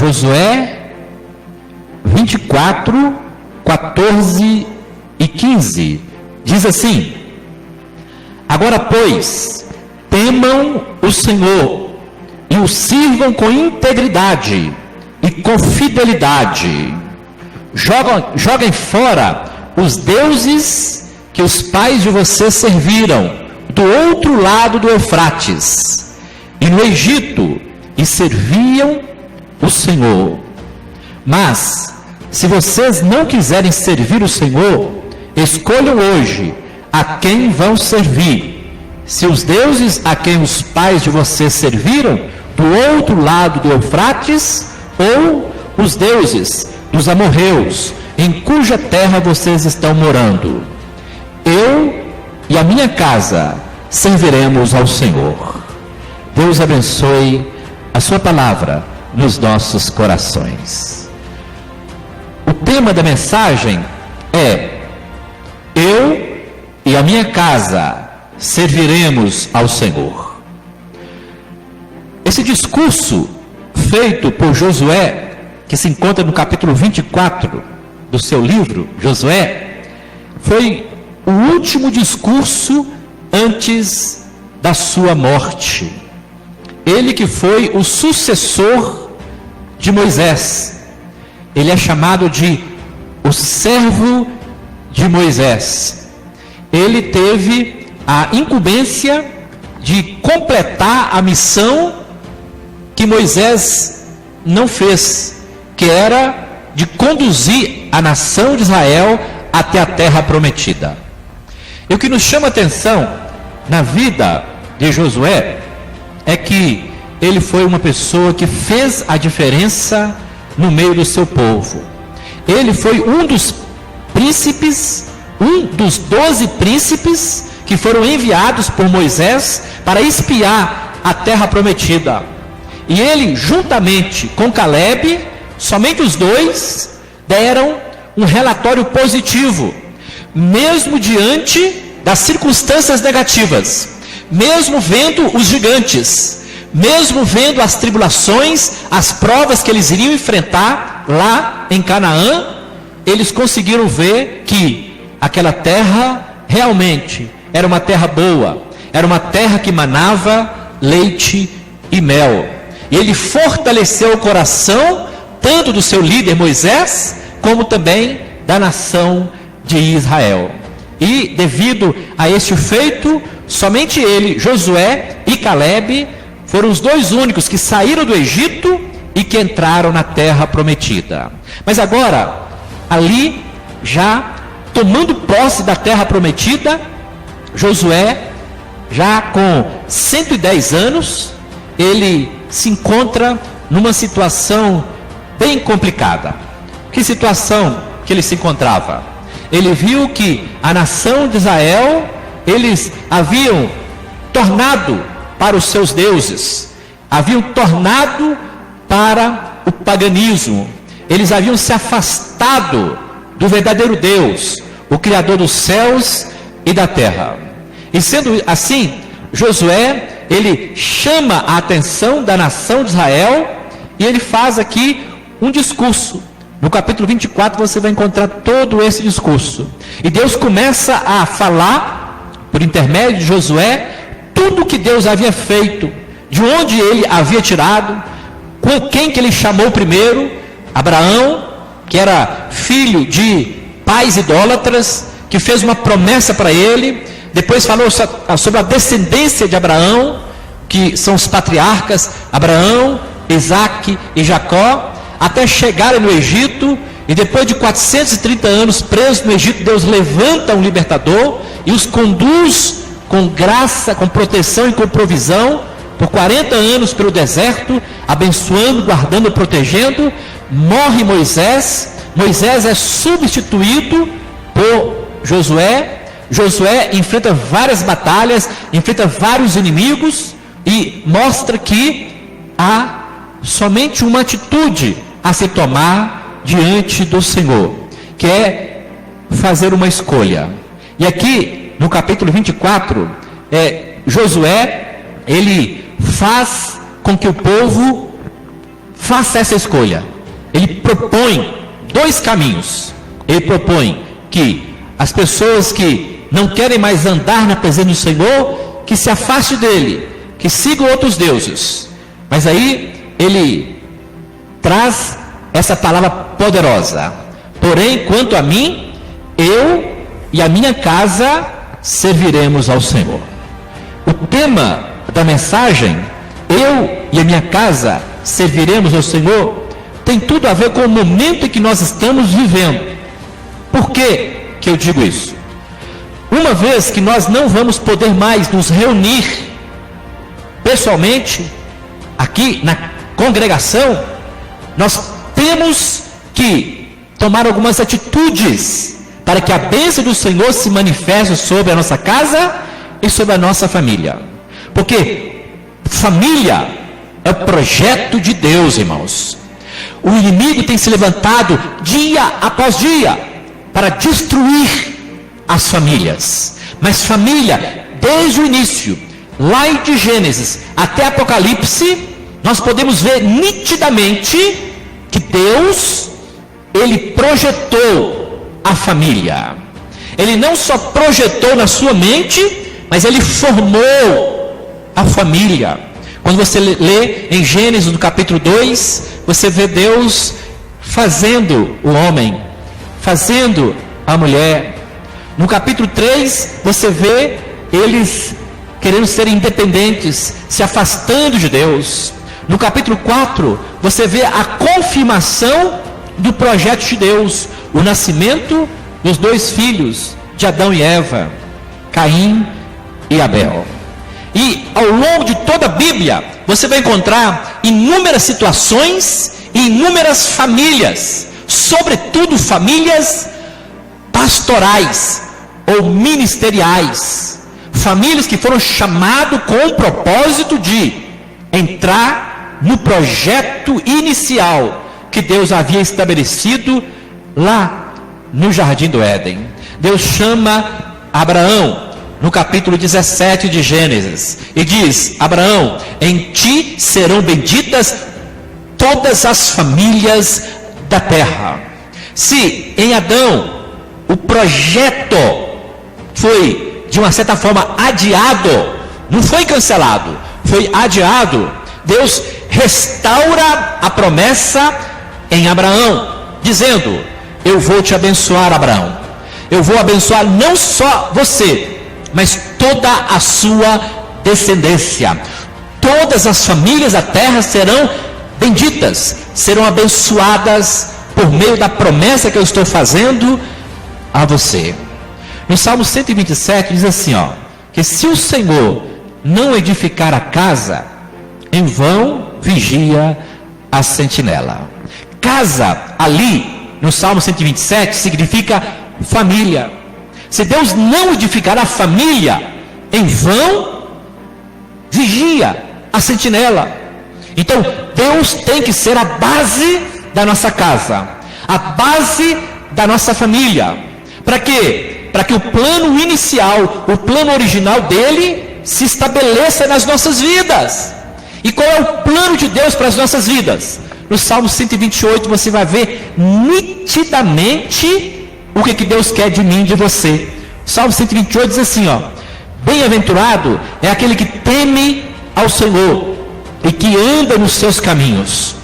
Josué 24, 14 e 15. Diz assim: agora, pois, temam o Senhor e o sirvam com integridade e com fidelidade. Joguem fora os deuses que os pais de vocês serviram do outro lado do Eufrates e no Egito, e serviam o Senhor. Mas, se vocês não quiserem servir o Senhor, escolham hoje a quem vão servir. Se os deuses a quem os pais de vocês serviram do outro lado do Eufrates, ou os deuses dos amorreus, em cuja terra vocês estão morando. Eu e a minha casa serviremos ao Senhor. Deus abençoe a sua palavra nos nossos corações. O tema da mensagem é: eu e a minha casa serviremos ao Senhor. Esse discurso feito por Josué, que se encontra no capítulo 24 do seu livro, Josué, foi o último discurso antes da sua morte. Ele que foi o sucessor de Moisés. Ele é chamado de o servo de Moisés. Ele teve a incumbência de completar a missão que Moisés não fez, que era de conduzir a nação de Israel até a terra prometida. E o que nos chama a atenção na vida de Josué é que ele foi uma pessoa que fez a diferença no meio do seu povo. Ele foi um dos príncipes, um dos 12 príncipes que foram enviados por Moisés para espiar a terra prometida. E ele, juntamente com Caleb, somente os dois deram um relatório positivo, mesmo diante das circunstâncias negativas, mesmo vendo os gigantes, mesmo vendo as tribulações, as provas que eles iriam enfrentar lá em Canaã. Eles conseguiram ver que aquela terra realmente era uma terra boa, era uma terra que manava leite e mel. E ele fortaleceu o coração tanto do seu líder Moisés, como também da nação de Israel. E devido a este feito, somente ele, Josué e Caleb, foram os dois únicos que saíram do Egito e que entraram na terra prometida. Mas agora, ali, já tomando posse da terra prometida, Josué, já com 110 anos, ele se encontra numa situação bem complicada. Que situação que ele se encontrava? Ele viu que a nação de Israel, eles haviam tornado para os seus deuses, haviam tornado para o paganismo, eles haviam se afastado do verdadeiro Deus, o Criador dos céus e da terra. E sendo assim, Josué, ele chama a atenção da nação de Israel e ele faz aqui um discurso. No capítulo 24 você vai encontrar todo esse discurso. E Deus começa a falar, por intermédio de Josué, tudo que Deus havia feito, de onde ele havia tirado, quem que ele chamou primeiro. Abraão, que era filho de pais idólatras, que fez uma promessa para ele. Depois falou sobre a descendência de Abraão, que são os patriarcas Abraão, Isaque e Jacó, até chegarem no Egito. E depois de 430 anos presos no Egito, Deus levanta um libertador e os conduz com graça, com proteção e com provisão por 40 anos pelo deserto, abençoando, guardando, protegendo. Morre Moisés. Moisés é substituído por Josué. Josué enfrenta várias batalhas, enfrenta vários inimigos e mostra que há somente uma atitude a se tomar diante do Senhor, que é fazer uma escolha. E aqui no capítulo 24, Josué, ele faz com que o povo faça essa escolha. Ele propõe 2 caminhos. Ele propõe que as pessoas que não querem mais andar na presença do Senhor, que se afaste dele, que sigam outros deuses. Mas aí ele traz essa palavra poderosa: porém, quanto a mim, eu e a minha casa serviremos ao Senhor. O tema da mensagem, eu e a minha casa serviremos ao Senhor, tem tudo a ver com o momento em que nós estamos vivendo. Por que eu digo isso? Uma vez que nós não vamos poder mais nos reunir pessoalmente aqui na congregação, nós temos que tomar algumas atitudes para que a bênção do Senhor se manifeste sobre a nossa casa e sobre a nossa família. Porque família é o projeto de Deus, irmãos. O inimigo tem se levantado dia após dia para destruir as famílias. Mas família, desde o início, lá de Gênesis até Apocalipse, nós podemos ver nitidamente que Deus, ele projetou a família. Ele não só projetou na sua mente, mas ele formou a família. Quando você lê em Gênesis, no capítulo 2, você vê Deus fazendo o homem, fazendo a mulher. No capítulo 3, você vê eles querendo ser independentes, se afastando de Deus. No capítulo 4, você vê a confirmação do projeto de Deus, o nascimento dos 2 filhos de Adão e Eva, Caim e Abel. E ao longo de toda a Bíblia, você vai encontrar inúmeras situações e inúmeras famílias, sobretudo famílias pastorais ou ministeriais, famílias que foram chamadas com o propósito de entrar no projeto inicial que Deus havia estabelecido lá no Jardim do Éden. Deus chama Abraão no capítulo 17 de Gênesis e diz: Abraão, em ti serão benditas todas as famílias da terra. Se em Adão o projeto foi de uma certa forma adiado, não foi cancelado, foi adiado, Deus restaura a promessa em Abraão, dizendo: eu vou te abençoar, Abraão. Eu vou abençoar não só você, mas toda a sua descendência. Todas as famílias da terra serão benditas, serão abençoadas por meio da promessa que eu estou fazendo a você. No Salmo 127 diz assim, que se o Senhor não edificar a casa, em vão vigia a sentinela. Casa ali no Salmo 127 significa família. Se Deus não edificar a família, em vão vigia a sentinela. Então Deus tem que ser a base da nossa casa, a base da nossa família. Para quê? Para que o plano inicial, o plano original dele se estabeleça nas nossas vidas. E qual é o plano de Deus para as nossas vidas? No Salmo 128 você vai ver nitidamente o que Deus quer de mim e de você. O Salmo 128 diz assim, bem-aventurado é aquele que teme ao Senhor e que anda nos seus caminhos.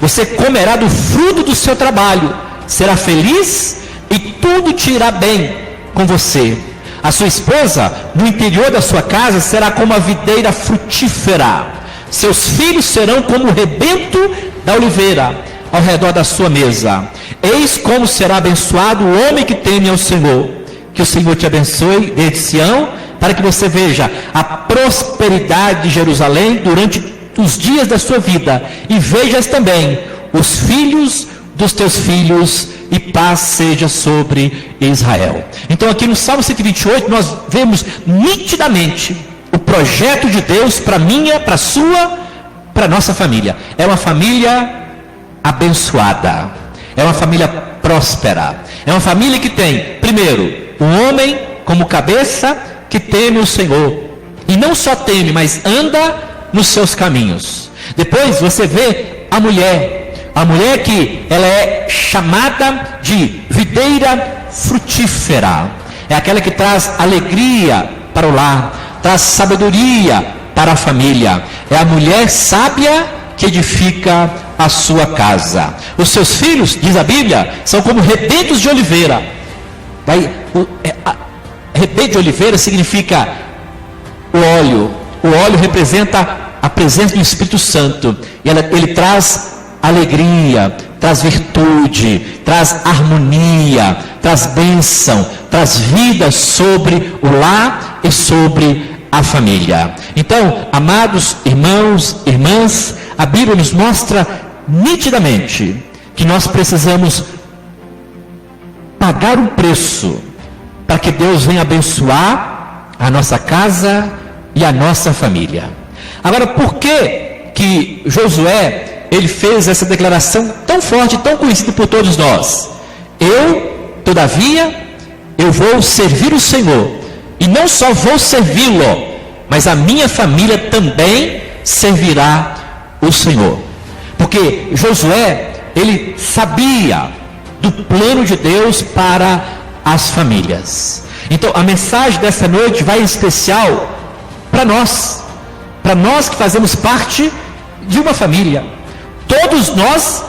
Você comerá do fruto do seu trabalho, será feliz e tudo te irá bem com você. A sua esposa no interior da sua casa será como a videira frutífera. Seus filhos serão como o rebento da oliveira ao redor da sua mesa. Eis como será abençoado o homem que teme ao Senhor. Que o Senhor te abençoe desde Sião, para que você veja a prosperidade de Jerusalém durante os dias da sua vida, e vejas também os filhos dos teus filhos, e paz seja sobre Israel. Então aqui no Salmo 128 nós vemos nitidamente o projeto de Deus para minha, para sua, para nossa família. É uma família abençoada, é uma família próspera, é uma família que tem, primeiro, um homem como cabeça que teme o Senhor, e não só teme, mas anda nos seus caminhos. Depois você vê a mulher A mulher que ela é chamada de videira frutífera. É aquela que traz alegria para o lar, traz sabedoria para a família. É a mulher sábia que edifica a sua casa. Os seus filhos, diz a Bíblia, são como rebentos de oliveira. Rebento de oliveira significa o óleo. O óleo representa a presença do Espírito Santo. E ele traz alegria, traz virtude, traz harmonia, traz bênção, traz vida sobre o lar e sobre a família. Então, amados irmãos, irmãs, a Bíblia nos mostra nitidamente que nós precisamos pagar um preço para que Deus venha abençoar a nossa casa e a nossa família. Agora, por que Josué ele fez essa declaração tão forte, tão conhecida por todos nós? Todavia, eu vou servir o Senhor, e não só vou servi-lo, mas a minha família também servirá o Senhor. Porque Josué, ele sabia do plano de Deus para as famílias. Então, a mensagem dessa noite vai em especial para nós que fazemos parte de uma família. Todos nós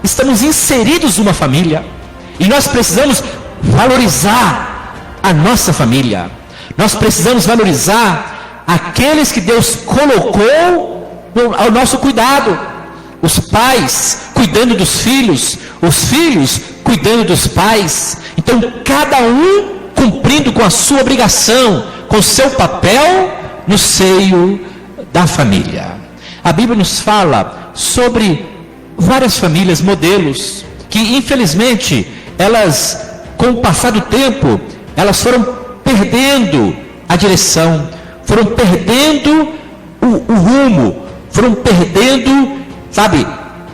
estamos inseridos numa família, e nós precisamos valorizar a nossa família. Nós precisamos valorizar aqueles que Deus colocou ao nosso cuidado. Os pais cuidando dos filhos, os filhos cuidando dos pais. Então, cada um cumprindo com a sua obrigação, com o seu papel no seio da família. A Bíblia nos fala sobre várias famílias modelos que, infelizmente, elas, com o passar do tempo, elas foram perdendo a direção, foram perdendo o rumo, foram perdendo,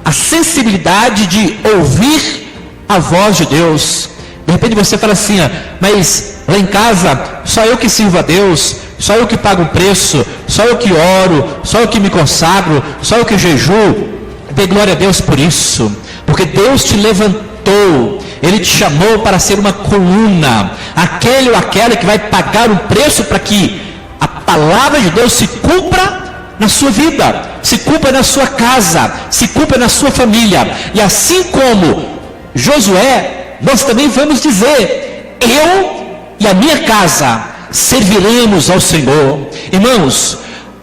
a sensibilidade de ouvir a voz de Deus. De repente você fala assim, mas lá em casa só eu que sirvo a Deus, só eu que pago o preço, só eu que oro, só eu que me consagro, só eu que jejuo. Dê glória a Deus por isso, porque Deus te levantou, Ele te chamou para ser uma coluna, aquele ou aquela que vai pagar o preço para que a palavra de Deus se cumpra na sua vida, se cumpra na sua casa, se cumpra na sua família. E assim como Josué, nós também vamos dizer, eu e a minha casa serviremos ao Senhor. Irmãos,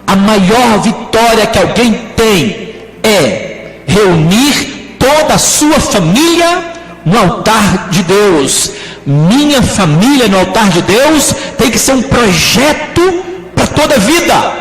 a maior vitória que alguém tem é reunir toda a sua família no altar de Deus. Minha família no altar de Deus tem que ser um projeto para toda a vida.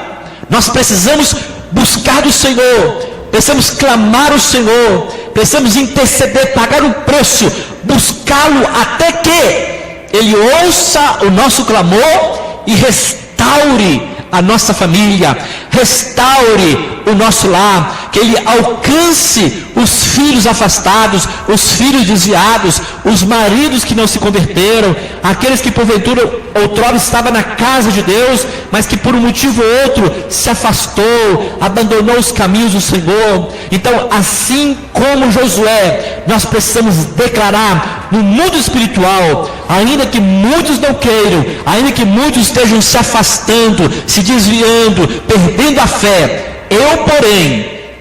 Nós precisamos buscar do Senhor, precisamos clamar ao Senhor, precisamos interceder, pagar um preço, buscá-lo até que Ele ouça o nosso clamor e restaure a nossa família, restaure o nosso lar, que Ele alcance os filhos afastados, os filhos desviados, os maridos que não se converteram, aqueles que porventura outrora estavam na casa de Deus, mas que por um motivo ou outro se afastou, abandonou os caminhos do Senhor. Então, assim como Josué, nós precisamos declarar no mundo espiritual, ainda que muitos não queiram, ainda que muitos estejam se afastando, se desviando, perdendo a fé,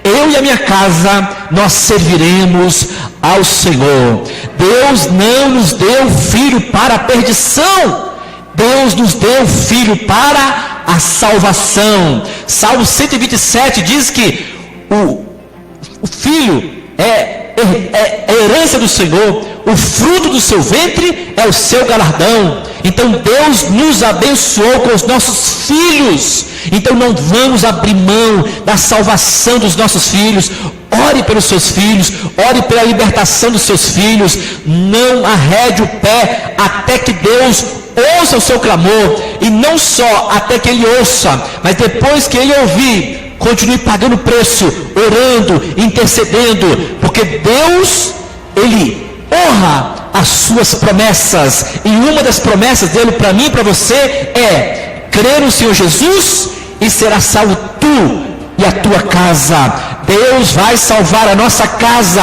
eu e a minha casa, nós serviremos ao Senhor. Deus não nos deu filho para a perdição, Deus nos deu filho para a salvação. Salmo 127 diz que o filho é herança do Senhor, o fruto do seu ventre é o seu galardão. Então Deus nos abençoou com os nossos filhos. Então não vamos abrir mão da salvação dos nossos filhos. Ore pelos seus filhos, ore pela libertação dos seus filhos. Não arrede o pé até que Deus ouça o seu clamor. E não só até que Ele ouça, mas depois que Ele ouvir, continue pagando o preço, orando, intercedendo, porque Deus, Ele honra as suas promessas. E uma das promessas dele para mim e para você é: crer no Senhor Jesus e será salvo tu e a tua casa. Deus vai salvar a nossa casa,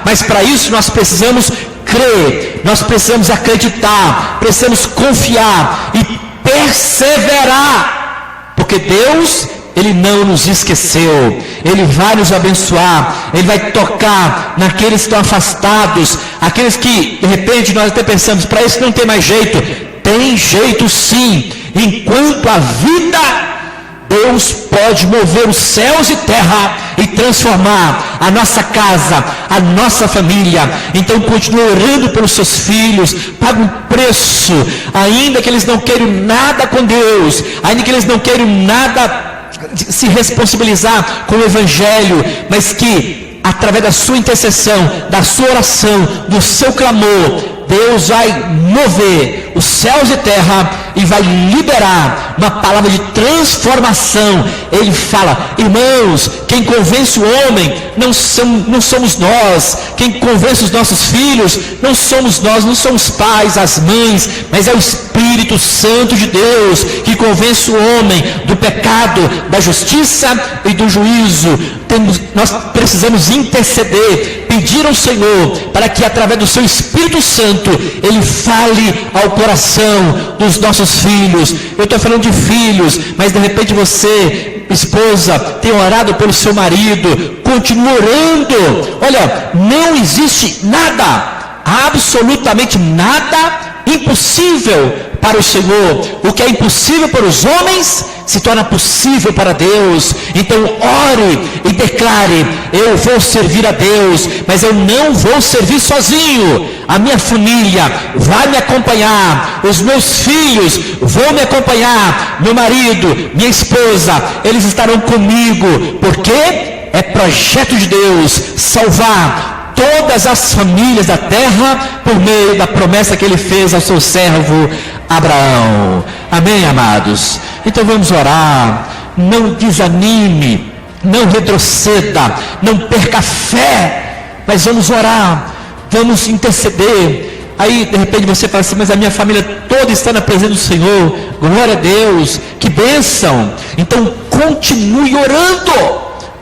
mas para isso nós precisamos crer, nós precisamos acreditar, precisamos confiar e perseverar, porque Deus, Ele não nos esqueceu, Ele vai nos abençoar, Ele vai tocar naqueles que estão afastados, aqueles que de repente nós até pensamos, para isso não tem mais jeito. Tem jeito sim, enquanto a vida, Deus pode mover os céus e terra e transformar a nossa casa, a nossa família. Então continue orando pelos seus filhos, paga um preço, ainda que eles não queiram nada com Deus, ainda que eles não queiram nada se responsabilizar com o Evangelho, mas que através da sua intercessão, da sua oração, do seu clamor, Deus vai mover os céus e terra e vai liberar uma palavra de transformação. Ele fala, irmãos, quem convence o homem não somos nós, quem convence os nossos filhos não somos nós, não somos pais, as mães, mas é o Espírito Santo de Deus que convence o homem do pecado, da justiça e do juízo. Nós precisamos interceder, pedir ao Senhor para que através do seu Espírito Santo Ele fale ao coração dos nossos filhos. Eu estou falando de filhos, mas de repente você, esposa, tem orado pelo seu marido, continue orando. Olha, não existe nada, absolutamente nada impossível para o Senhor. O que é impossível para os homens se torna possível para Deus. Então ore e declare, eu vou servir a Deus, mas eu não vou servir sozinho. A minha família vai me acompanhar, os meus filhos vão me acompanhar, meu marido, minha esposa, eles estarão comigo, porque é projeto de Deus salvar todas as famílias da terra por meio da promessa que Ele fez ao seu servo Abraão. Amém, amados? Então vamos orar. Não desanime, não retroceda, não perca a fé, mas vamos orar, vamos interceder. Aí de repente você fala assim, mas a minha família toda está na presença do Senhor. Glória a Deus, que bênção. Então continue orando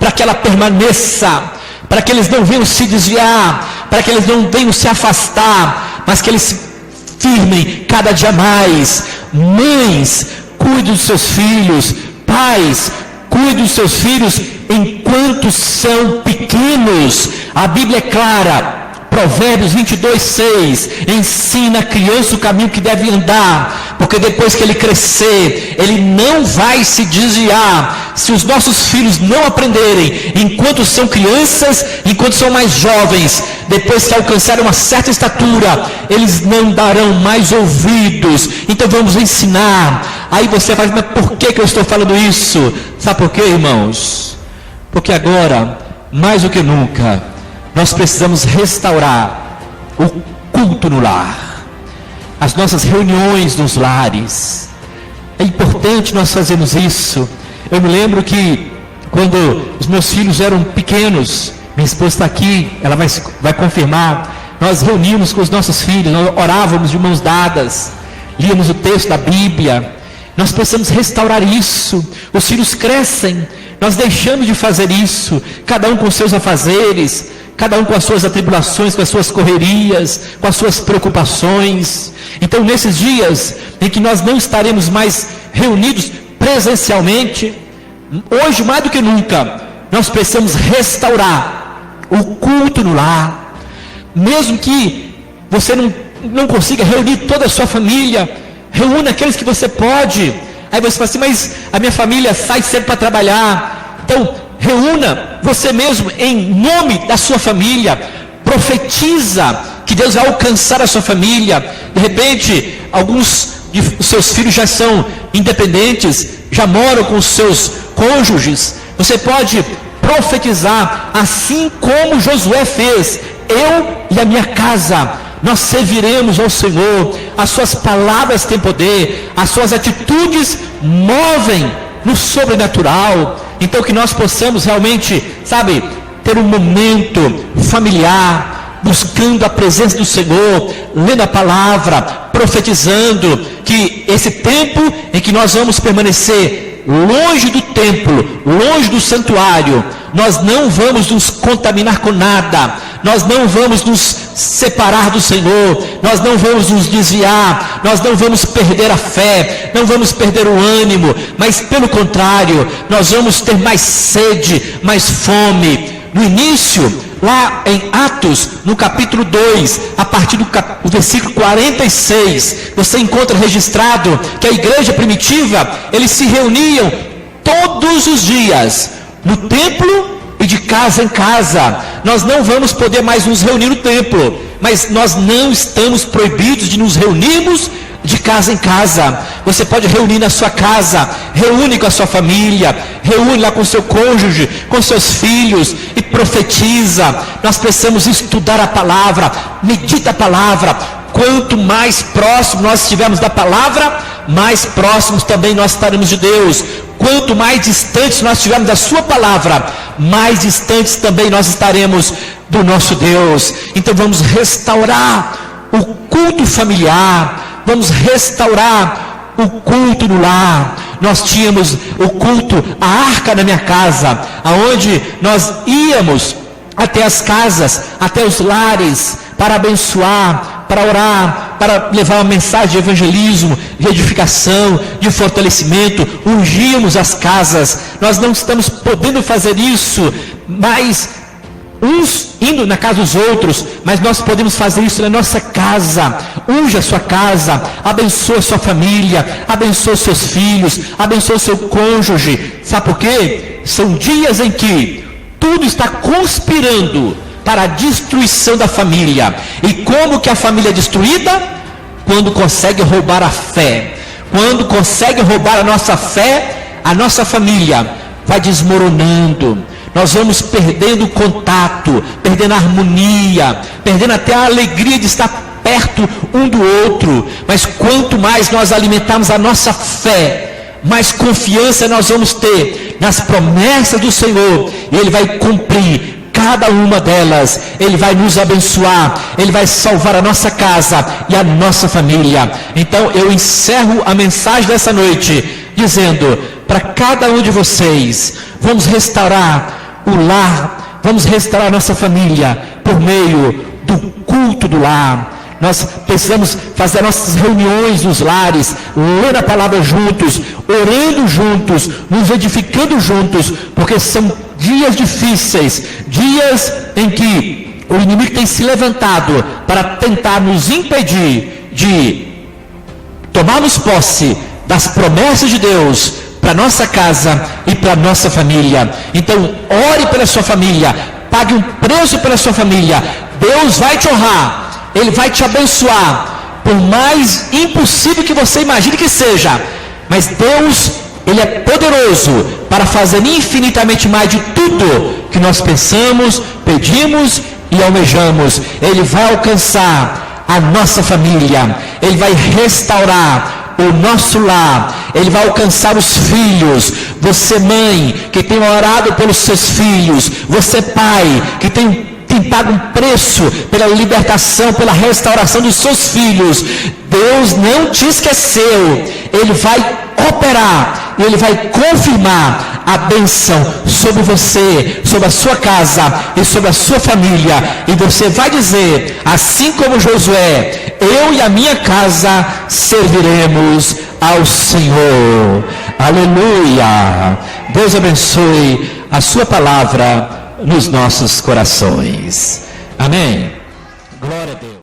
para que ela permaneça, para que eles não venham se desviar, para que eles não venham se afastar, mas que eles se firmem cada dia mais. Mães, cuide dos seus filhos. Pais, cuide dos seus filhos enquanto são pequenos. A Bíblia é clara, Provérbios 22:6, ensina a criança o caminho que deve andar, porque depois que ele crescer, ele não vai se desviar. Se os nossos filhos não aprenderem enquanto são crianças, enquanto são mais jovens, depois que alcançarem uma certa estatura, eles não darão mais ouvidos. Então vamos ensinar. Aí você fala, mas por que eu estou falando isso? Sabe por quê, irmãos? Porque agora, mais do que nunca, nós precisamos restaurar o culto no lar, as nossas reuniões nos lares. É importante nós fazermos isso. Eu me lembro que quando os meus filhos eram pequenos, minha esposa está aqui, ela vai confirmar, nós reunimos com os nossos filhos, nós orávamos de mãos dadas, líamos o texto da Bíblia. Nós precisamos restaurar isso. Os filhos crescem, nós deixamos de fazer isso, cada um com seus afazeres, cada um com as suas atribulações, com as suas correrias, com as suas preocupações. Então nesses dias em que nós não estaremos mais reunidos presencialmente, hoje mais do que nunca, nós precisamos restaurar o culto no lar. Mesmo que você não consiga reunir toda a sua família, reúna aqueles que você pode. Aí você fala assim, mas a minha família sai cedo para trabalhar. Então reúna você mesmo em nome da sua família, profetiza que Deus vai alcançar a sua família. De repente, alguns de seus filhos já são independentes, já moram com os seus cônjuges. Você pode profetizar, assim como Josué fez: eu e a minha casa, nós serviremos ao Senhor. As suas palavras têm poder, as suas atitudes movem no sobrenatural. Então que nós possamos realmente, ter um momento familiar, buscando a presença do Senhor, lendo a palavra, profetizando, que esse tempo em que nós vamos permanecer longe do templo, longe do santuário, nós não vamos nos contaminar com nada, nós não vamos nos separar do Senhor, nós não vamos nos desviar, nós não vamos perder a fé, não vamos perder o ânimo, mas pelo contrário, nós vamos ter mais sede, mais fome. No início, lá em Atos, no capítulo 2, a partir do versículo 46, você encontra registrado que a igreja primitiva, eles se reuniam todos os dias, no templo e de casa em casa. Nós não vamos poder mais nos reunir no templo, mas nós não estamos proibidos de nos reunirmos de casa em casa. Você pode reunir na sua casa, reúne com a sua família, reúne lá com seu cônjuge, com seus filhos e profetiza. Nós precisamos estudar a palavra, medita a palavra. Quanto mais próximo nós estivermos da palavra, mais próximos também nós estaremos de Deus. Quanto mais distantes nós estivermos da sua palavra, mais distantes também nós estaremos do nosso Deus. Então vamos restaurar o culto familiar, vamos restaurar o culto no lar. Nós tínhamos o culto, a arca na minha casa, aonde nós íamos até as casas, até os lares, para abençoar, para orar, para levar uma mensagem de evangelismo, de edificação, de fortalecimento. Ungimos as casas. Nós não estamos podendo fazer isso, mas uns indo na casa dos outros, mas nós podemos fazer isso na nossa casa. Unge a sua casa, abençoa a sua família, abençoa os seus filhos, abençoa o seu cônjuge. Sabe por quê? São dias em que tudo está conspirando para a destruição da família. E como que a família é destruída? Quando consegue roubar a fé. Quando consegue roubar a nossa fé, a nossa família vai desmoronando. Nós vamos perdendo o contato, perdendo a harmonia, perdendo até a alegria de estar perto um do outro. Mas quanto mais nós alimentarmos a nossa fé, mais confiança nós vamos ter nas promessas do Senhor, e Ele vai cumprir cada uma delas. Ele vai nos abençoar, Ele vai salvar a nossa casa e a nossa família. Então eu encerro a mensagem dessa noite dizendo para cada um de vocês: vamos restaurar o lar, vamos restaurar a nossa família por meio do culto do lar. Nós precisamos fazer nossas reuniões nos lares, lendo a palavra juntos, orando juntos, nos edificando juntos, porque são dias difíceis, dias em que o inimigo tem se levantado para tentar nos impedir de tomarmos posse das promessas de Deus para nossa casa e para nossa família. Então, ore pela sua família, pague um preço pela sua família. Deus vai te honrar, Ele vai te abençoar, por mais impossível que você imagine que seja. Mas Deus, Ele é poderoso para fazer infinitamente mais de tudo que nós pensamos, pedimos e almejamos. Ele vai alcançar a nossa família, Ele vai restaurar o nosso lar, Ele vai alcançar os filhos. Você, mãe, que tem orado pelos seus filhos, você, pai, que tem pago um preço pela libertação, pela restauração dos seus filhos. Deus não te esqueceu. Ele vai operar, Ele vai confirmar a bênção sobre você, sobre a sua casa e sobre a sua família. E você vai dizer, assim como Josué: eu e a minha casa serviremos ao Senhor. Aleluia. Deus abençoe a sua palavra nos nossos corações. Amém.